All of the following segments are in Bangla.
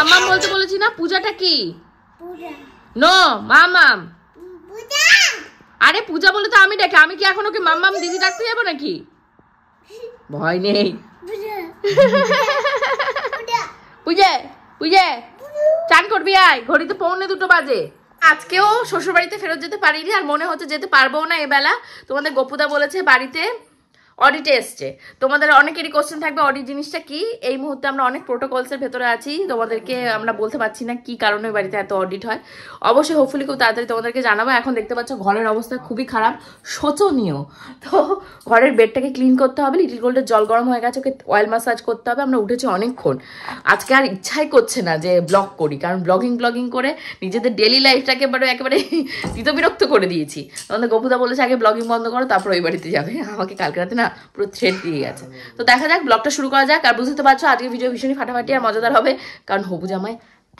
মাম্মাম বলতে বলেছি না? পূজাটা কি? নো মামাম। আরে পূজা বলে তো আমি ডাকি, আমি কি এখন ওকে মাম্মাম দিদি ডাকতে যাবো নাকি? ভয় নেই। পূজা পূজা চান করবি আয়, ঘড়িতে 1:45 বাজে। আজকেও শ্বশুর বাড়িতে ফেরত যেতে পারিনি, আর মনে হচ্ছে যেতে পারবো না এবেলা। তোমাদের গোপুদা বলেছে বাড়িতে অডিটে এসছে। তোমাদের অনেকেরই কোশ্চেন থাকবে অডিট জিনিসটা কি। এই মুহূর্তে আমরা অনেক প্রোটোকলসের ভেতরে আছি, তোমাদেরকে আমরা বলতে পারছি না কি কারণে বাড়িতে এত অডিট হয়। অবশ্যই হোপফুলি খুব তাড়াতাড়ি তোমাদেরকে জানাবো। এখন দেখতে পাচ্ছ ঘরের অবস্থা খুবই খারাপ, শোচনীয়। তো ঘরের বেডটাকে ক্লিন করতে হবে, লিটিল গোল্ডের জল গরম হয়ে গেছে, ওকে অয়েল ম্যাসাজ করতে হবে। আমরা উঠেছি অনেকক্ষণ, আজকে আর ইচ্ছাই করছে না যে ব্লগ করি, কারণ ব্লগিং করে নিজেদের ডেলি লাইফটাকে একেবারে বিরক্ত করে দিয়েছি। তোমাদের গোপুদা বলেছে আগে ব্লগিং বন্ধ করো, তারপর ওই বাড়িতে যাবে। আমাকে কালকে রাতে না পুরো থ্রেড দিয়ে গেছে। তো দেখা যাক, ব্লগটা শুরু করা যাক। আর বুঝতে পারছো আজকে ভিডিও ভীষণই ফাটাফাটি আর মজাদার হবে, কারণ হবু জামাই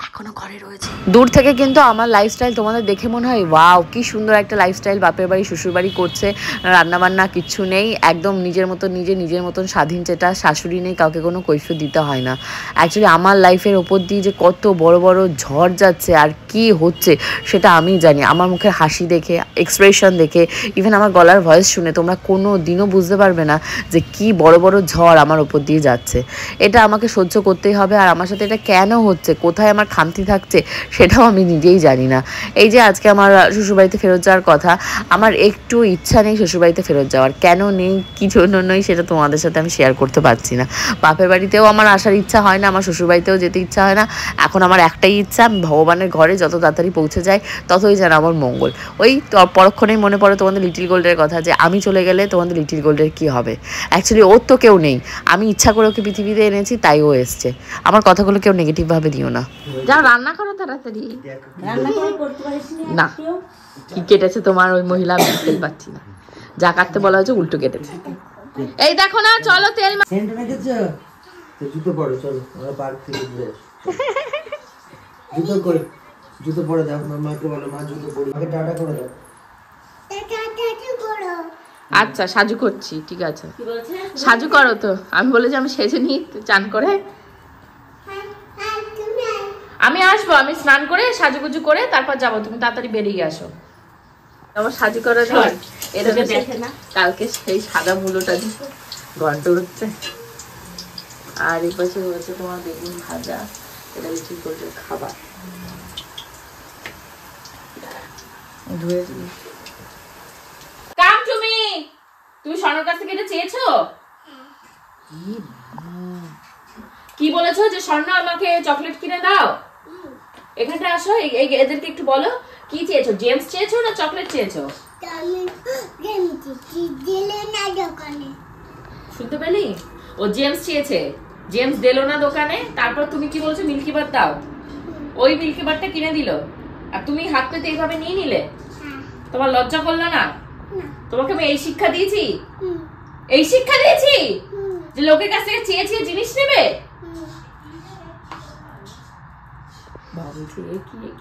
এখনো ঘরে রয়েছে। দূর থেকে কিন্তু আমার লাইফস্টাইল তোমাদের দেখে মনে হয় ওয়াও কি সুন্দর একটা লাইফস্টাইল, বাপের বাড়ি শ্বশুর বাড়ি করছে, রান্নাবান্না কিচ্ছু নেই, একদম নিজের মতন স্বাধীন, যেটা শাশুড়ি নেই, কাউকে কোনো কৈফিয়ত দিতে হয় না। অ্যাকচুয়ালি আমার লাইফের ওপর দিয়ে যে কত বড় বড় ঝড় যাচ্ছে আর কি হচ্ছে সেটা আমি জানি। আমার মুখের হাসি দেখে, এক্সপ্রেশন দেখে, ইভেন আমার গলার ভয়েস শুনে তোমরা কোনো দিনও বুঝতে পারবে না যে কি বড় বড় ঝড় আমার ওপর দিয়ে যাচ্ছে। এটা আমাকে সহ্য করতেই হবে। আর আমার সাথে এটা কেন হচ্ছে, কোথায় আমার খামতি থাকছে সেটাও আমি নিজেই জানি না। এই যে আজকে আমার শ্বশুরবাড়িতে ফেরত যাওয়ার কথা, আমার একটু ইচ্ছা নেই শ্বশুরবাড়িতে ফেরত যাওয়ার। কেন নেই, কী জন্য নই, সেটা তোমাদের সাথে আমি শেয়ার করতে পারছি না। বাপের বাড়িতেও আমার আসার ইচ্ছা হয় না, আমার শ্বশুরবাড়িতেও যেতে ইচ্ছা হয় না। এখন আমার একটাই ইচ্ছা, আমি ভগবানের ঘরে যত তাড়াতাড়ি পৌঁছে যায় ততই যেন আমার মঙ্গল। ওই পরক্ষণেই মনে পড়ে তোমাদের লিটিল গোল্ডের কথা, যে আমি চলে গেলে তোমাদের লিটিল গোল্ডের কী হবে। অ্যাকচুয়ালি ওর তো কেউ নেই, আমি ইচ্ছা করে ওকে পৃথিবীতে এনেছি, তাই ও এসছে। আমার কথাগুলো কেউ নেগেটিভভাবে দিও না। যাও রান্না করো তাড়াতাড়ি। না কি কেটেছে তোমার ওই মহিলা, বুঝতেই পারছি না। যা কাটতে বলা হয়েছে উল্টো কেটেছে। এই দেখো না, চলো তেল জুতো পরো, চলো আমরা পার্ক থেকে ঘুরে আসি। জুতো পরে দাও, মাকে বলো মা জুতো পরি, আগে টাটা করে দাও। আচ্ছা সাজু করছি, ঠিক আছে সাজু করো। তো আমি বলেছি আমি সেজে নিই চান করে। আমি আসবো, আমি স্নান করে সাজুগুজু করে তারপর যাবো, তুমি তাড়াতাড়ি বেরিয়ে আসো। আমার সাজু করে দেখে না, কালকে সেই সাদা মূলোটা দিচ্ছে ঘন্ট হচ্ছে। আর এই পাশে হয়েছে তোমার বেগুন ভাজা, এটা লিটিল গোল্ডের খাবার। ধুয়ে কাম তুমি স্বর্ণর কাছ থেকে এটা চেয়েছো? কি বলেছো যে স্বর্ণ আমাকে চকলেট কিনে দাও? এখানটা আসো, এদেরকে একটু বলো কি চেয়েছো, জেমস চেয়েছো না চকলেট চেয়েছো? শুনতে পেলি? ও জেমস চেয়েছে, জেমস দিলো না দোকানে। তারপর তুমি কি বলছো মিল্কি বার দাও, ওই মিল্কি বারটা কিনে দিল, আর তুমি হাত পেতে এইভাবে নিয়ে নিলে। তোমার লজ্জা করলো না? তোমাকে আমি এই শিক্ষা দিয়েছি, এই শিক্ষা দিয়েছি যে লোকের কাছ থেকে চেয়ে চেয়ে জিনিস নেবে।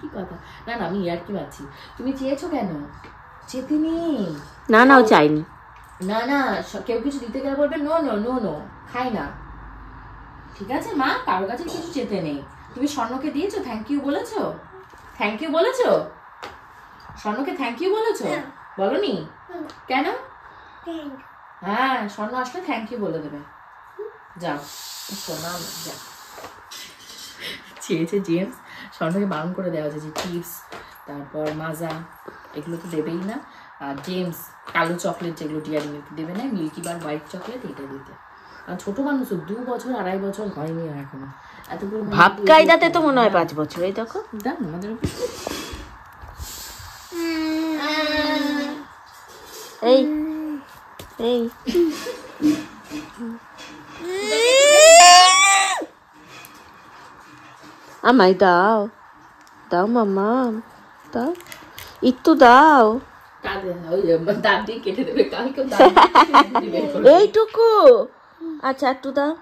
কি কথা, না না আমি আর কি পাচ্ছি। তুমি চেয়েছো কেন? চেতে নেই, না না ও চাইনি। না না কেউ কিছু দিতে গেলে বলবে নো নো নো নো, খাই না। ঠিক আছে মা, কারো কাছে কিছু চেতে নেই। তুমি স্বর্ণকে দিয়েছো, থ্যাংক ইউ বলেছো? থ্যাংক ইউ বলেছো স্বর্ণকে? থ্যাংক ইউ বলেছো? বলনি কেন? হ্যাঁ স্বর্ণ আসলে থ্যাংক ইউ বলে দেবে। যাও যা। চেয়েছে জেমস, স্বর্ণকে বারণ করে দেওয়া হয়েছে যে চিপস, তারপর মাজা এগুলো তো দেবেই না। আর জেমস কালো চকলেট যেগুলো ডিয়ারি মিল্ক দেবে না, মিল্কি বার হোয়াইট চকলেট এটা দিতে। আর ছোট মানুষ 2 বছর 2.5 বছর হয়নি এখনো, এতগুলো ভাব কায়দাতে তো মনে হয় 5 বছর। এই দেখো দাম আমাদের এই এই আমায় দাও, দাও মামা, দাও একটু দাও। এইটুকু? আচ্ছা একটু দাও।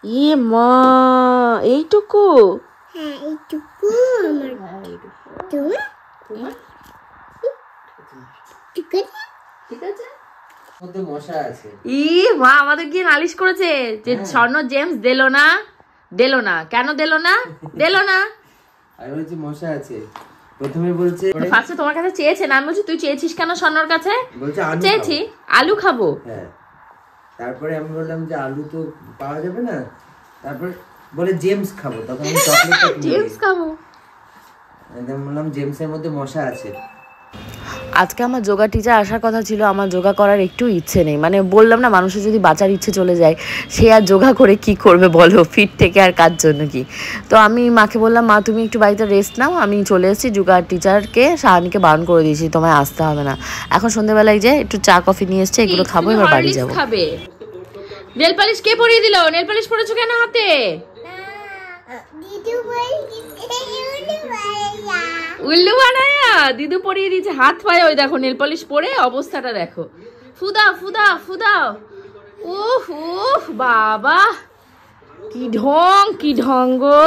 ইয়ে মা এইটুকু? ই মা আমাদের গিয়ে নালিশ করেছে যে স্বর্ণ জেমস দিলো না দিলো না কেন? দিলো না, দিলো না। আমি বলছি মশা আছে, প্রথমে বলছে ফার্স্টে তোমার কাছে চেয়েছে না, আমি বলছি তুই চেয়েছিস কেন স্বর্ণর কাছে? বলছে আলু চেয়েছি আলু খাবো। হ্যাঁ, তারপরে আমি বললাম যে আলু তো পাওয়া যাবে না, তারপরে বলে জেমস খাবো, তখন আমি চকলেটটা জেমস খাবো। একদম বললাম জেমসের মধ্যে মশা আছে। আজকে আমার যোগা টিচার আসার কথা ছিল, আমার যোগা করার একটু ইচ্ছে নেই। মানে বললাম না, মানুষের যদি বাঁচার ইচ্ছে চলে যায়, সে আর যোগা করে কি করবে বলো, ফিট থেকে আর কার জন্য কি। তো আমি মাকে বললাম, মা তুমি একটু বাড়িতে রেস্ট নাও, আমি চলে এসেছি। যোগা টিচারকে সাহানিকে বারণ করে দিয়েছি, তোমায় আসতে হবে না। এখন সন্ধ্যেবেলায় যে একটু চা কফি নিয়ে এসছে, এগুলো খাবো, এবার বাড়ি যাবো। খাবে। নেল পালিশ কে পরিয়ে দিল? নেল পালিশ পরেছো কেন হাতে? উল্লু বানায়া দিদু পরিয়ে দিয়েছে হাত পায়ে। ওই দেখো নেল পালিশ পরে অবস্থাটা দেখো। ফুদাও ফুদাও ফুদাও। উফ উফ বাবা, কি ঢং কি ঢং গো।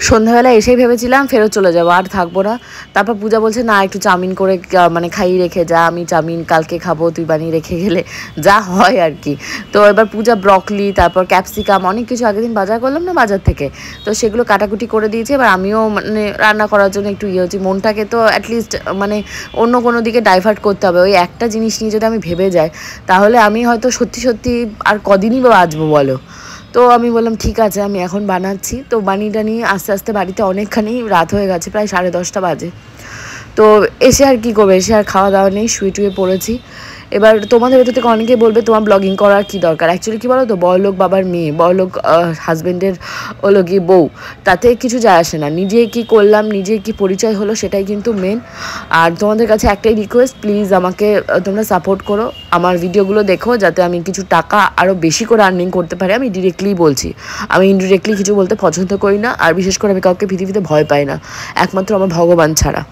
সন্ধ্যাবেলা এসেই ভেবেছিলাম ফেরত চলে যাবো, আর থাকবো না। তারপর পূজা বলছে না, একটু চাউমিন করে মানে খাইয়ে রেখে যা, আমি চাউমিন কালকে খাবো, তুই বানিয়ে রেখে গেলে, যা হয় আর কি। তো এবার পূজা ব্রকলি, তারপর ক্যাপসিকাম, অনেক কিছু আগের দিন বাজার করলাম না বাজার থেকে, তো সেগুলো কাটাকুটি করে দিয়েছি। এবার আমিও মানে রান্না করার জন্য একটু ইয়ে হচ্ছি, মনটাকে তো অ্যাটলিস্ট মানে অন্য কোনো দিকে ডাইভার্ট করতে হবে। ওই একটা জিনিস নিয়ে যদি আমি ভেবে যাই, তাহলে আমি হয়তো সত্যি সত্যি আর কদিনই বা বাঁচবো বলো। তো আমি বললাম ঠিক আছে, আমি এখন বানাচ্ছি। তো বানিয়ে নিয়ে আস্তে আস্তে বাড়িতে অনেকখানি রাত হয়ে গেছে, প্রায় 10:30 বাজে। তো এসে আর কি করবে, এসে আর খাওয়া দাওয়া নেই, শুয়ে টুয়ে পড়েছি। এবার তোমাদের ভেতর থেকে অনেকেই বলবে তোমার ব্লগিং করার কি দরকার। অ্যাকচুয়ালি কী বলো তো, বড়লোক বাবার মেয়ে, বড়লোক হাজব্যান্ডের হলো কি বউ, তাতে কিছু যায় আসে না। নিজে কি করলাম, নিজে কি পরিচয় হলো, সেটাই কিন্তু মেন। আর তোমাদের কাছে একটাই রিকোয়েস্ট, প্লিজ আমাকে তোমরা সাপোর্ট করো, আমার ভিডিওগুলো দেখো, যাতে আমি কিছু টাকা আরও বেশি করে আর্নিং করতে পারি। আমি ডিরেক্টলি বলছি, আমি ইনডিরেক্টলি কিছু বলতে পছন্দ করি না। আর বিশেষ করে আমি কাউকে পৃথিবীতে ভয় পাই না, একমাত্র আমার ভগবান ছাড়া।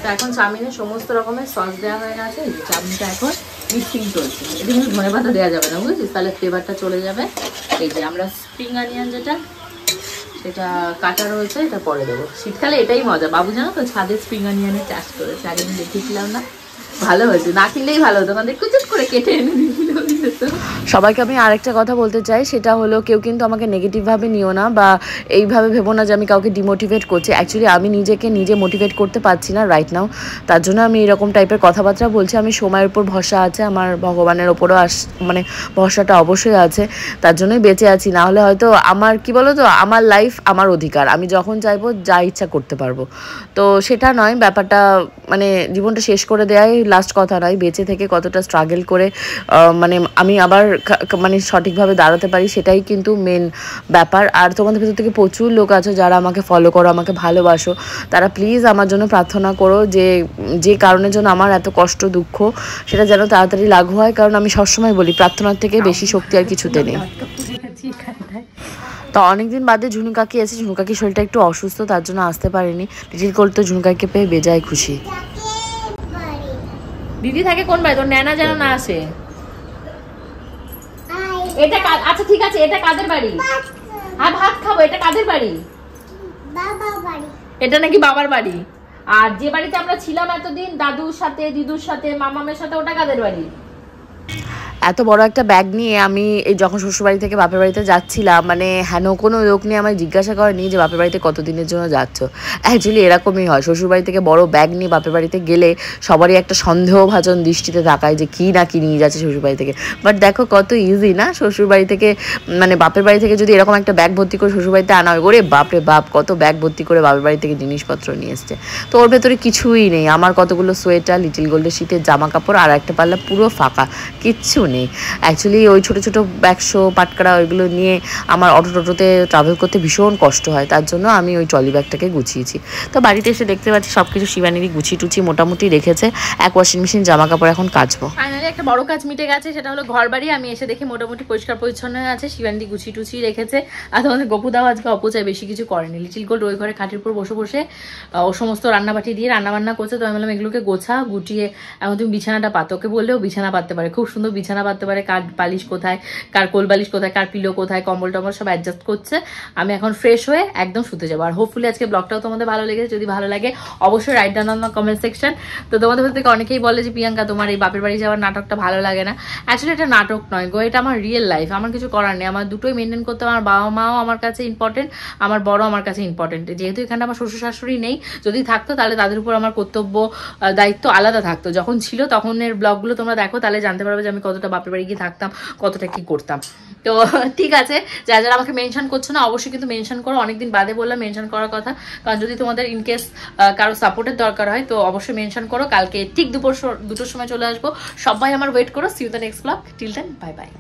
তো এখন চাউমিনে সমস্ত রকমের সস দেওয়া হয়ে গেছে। চাউমিনটা এখন মিক্সিং চলছে। এটা কিন্তু ধনে পাতা দেওয়া যাবে না, বুঝেছিস, তাহলে ফ্লেভারটা চলে যাবে। এই যে আমরা স্প্রিং অনিয়ন যেটা সেটা কাটা রয়েছে, এটা পরে দেবো। শীতকালে এটাই মজা। বাবু জানো তো ছাদে স্প্রিং অনিয়নের চাষ করেছে, আগে আমি দেখিয়েছিলাম না, ভালো হয়েছে। না কিনলেই ভালো হতো, আমাদের কুচুট করে কেটে এনে দিয়েছিল। সবাইকে আমি আরেকটা কথা বলতে চাই, সেটা হলো কেউ কিন্তু আমাকে নেগেটিভভাবে নিও না, বা এইভাবে ভেবো না যে আমি কাউকে ডিমোটিভেট করছি। অ্যাকচুয়ালি আমি নিজেকে নিজে মোটিভেট করতে পারছি না রাইট নাও, তার জন্য আমি এরকম টাইপের কথাবার্তা বলছি। আমি সময়ের উপর ভরসা আছে, আমার ভগবানের ওপরও মানে ভরসাটা অবশ্যই আছে, তার জন্যই বেঁচে আছি। না হলে হয়তো আমার কি বলো তো, আমার লাইফ আমার অধিকার, আমি যখন চাইবো যা ইচ্ছা করতে পারবো। তো সেটা নয় ব্যাপারটা, মানে জীবনটা শেষ করে দেওয়াই লাস্ট কথা নয়, বেঁচে থেকে কতটা স্ট্রাগল করে মানে আমি আবার মানে সঠিকভাবে দাঁড়াতে পারি, সেটাই কিন্তু মেন ব্যাপার। আর তোমাদের ভেতর থেকে প্রচুর লোক আছে যারা আমাকে ফলো করো, আমাকে ভালোবাসো, তারা প্লিজ আমার জন্য প্রার্থনা করো যে কারণের জন্য আমার এত কষ্ট দুঃখ, সেটা যেন তাড়াতাড়ি লাঘু হয়। কারণ আমি সবসময় বলি, প্রার্থনার থেকে বেশি শক্তি আর কিছুতে নেই। তো অনেকদিন বাদে ঝুনু কাকি এসে, ঝুনু কাকির শরীরটা একটু অসুস্থ, তার জন্য আসতে পারিনি। লিটিল কোল তো ঝুনু কাকিকে পেয়ে বেজায় খুশি। দিদি থাকে কোন বাড়ি? তোর ন্যানা যেন না আসে। এটা আচ্ছা ঠিক আছে, এটা কাদের বাড়ি? আর ভাত খাবো, এটা কাদের বাড়ি? বাবার বাড়ি। এটা নাকি বাবার বাড়ি। আর যে বাড়িতে আমরা ছিলাম এতদিন দাদুর সাথে, দিদুর সাথে, মামামের সাথে, ওটা কাদের বাড়ি? এত বড় একটা ব্যাগ নিয়ে আমি এই যখন শ্বশুরবাড়ি থেকে বাপের বাড়িতে যাচ্ছিলাম, মানে হেন কোনো লোক নিয়ে আমায় জিজ্ঞাসা করেনি যে বাপের বাড়িতে কতদিনের জন্য যাচ্ছ। অ্যাকচুয়ালি এরকমই হয়, শ্বশুরবাড়ি থেকে বড় ব্যাগ নিয়ে বাপের বাড়িতে গেলে সবারই একটা সন্দেহভাজন দৃষ্টিতে তাকায় যে কী না কি নিয়ে যাচ্ছে শ্বশুরবাড়ি থেকে। বাট দেখো কত ইজি না, শ্বশুরবাড়ি থেকে মানে বাপের বাড়ি থেকে যদি এরকম একটা ব্যাগ ভর্তি করে শ্বশুরবাড়িতে আনা হয়, ওরে বাপরে বাপ, কত ব্যাগ ভর্তি করে বাপের বাড়ি থেকে জিনিসপত্র নিয়ে এসছে। তো ওর ভেতরে কিছুই নেই, আমার কতগুলো সোয়েটার, লিটিল গোল্ডের শীতের জামা কাপড়, আর একটা পাল্লা পুরো ফাঁকা, কিচ্ছু নেই। অ্যাকচুয়ালি ওই ছোটো ছোটো ব্যাগশো পাটকারা ওইগুলো নিয়ে আমার অটো টোটোতে ট্রাভেল করতে ভীষণ কষ্ট হয়, তার জন্য আমি ওই ট্রলি ব্যাগটাকে গুছিয়েছি। তো বাড়িতে এসে দেখতে পাচ্ছি সব কিছু শিবানীরই গুছিয়ে টুচি মোটামুটি রেখেছে, এক ওয়াশিং মেশিন জামা কাপড় এখন কাচবো। ফাইনালি একটা বড় কাজ মিটে গেছে, সেটা হলো ঘর বাড়ি। আমি এসে দেখি মোটামুটি পরিষ্কার পরিচ্ছন্ন হয়ে আছে, শিবানী গুছিয়ে টুচিয়ে রেখেছে। আর তোমাদের গপুদাও আজকে অপচয় বেশি কিছু করেনি। লিটিল গোল্ড ওই ঘরে খাটির উপর বসে বসে ও সমস্ত রান্নাবাটি দিয়ে রান্নাবান্না করছে। তো আমি বললাম এগুলোকে গোছা গুটিয়ে এখন তুমি বিছানাটা পাতো। ওকে বললেও বিছানা পাততে পারে, খুব সুন্দর বিছানা পাততে পারে। কার বালিশ কোথায়, কার কোল বালিশ কোথায়, কার পিলো কোথায়, কম্বল টম্বল সব অ্যাডজাস্ট করছে। আমি এখন ফ্রেশ হয়ে একদম শুতে যাবো। আর হোপফুলি আজকে ব্লগটাও তোমাদের ভালো লেগেছে। যদি ভালো লাগে অবশ্যই write down on the comment section. তো তোমাদের থেকে অনেকেই বলে যে প্রিয়াঙ্কা তোমার এই বাপের বাড়ি যাওয়ার নাটক নাটকটা ভালো লাগে না। অ্যাকচুয়ালি এটা নাটক নয় গো, এটা আমার রিয়েল লাইফ। আমার কিছু করার নেই, আমার দুটোই মেনটেন করতে হবে। আমার বাবা মাও আমার কাছে ইম্পর্টেন্ট, আমার বড় আমার কাছে ইম্পর্টেন্ট। যেহেতু এখানে আমার শ্বশুর শাশুড়ি নেই, যদি থাকতো তাহলে তাদের উপর আমার কর্তব্য দায়িত্ব আলাদা থাকতো। যখন ছিল তখনের ব্লগগুলো তোমরা দেখো, তাহলে জানতে পারবে যে আমি কতটা বাপের বাড়ি গিয়ে থাকতাম, কতটা কি করতাম। তো ঠিক আছে, যারা যারা আমাকে মেনশন করছো না অবশ্যই কিন্তু মেনশন করো। অনেকদিন বাদে বললাম মেনশন করার কথা, কারণ যদি তোমাদের ইনকেস কারো সাপোর্টের দরকার হয় তো অবশ্যই মেনশন করো। কালকে ঠিক দুটোর সময় চলে আসবো। সবাই আমার ওয়েট করো। See you the next blog. Till then bye by.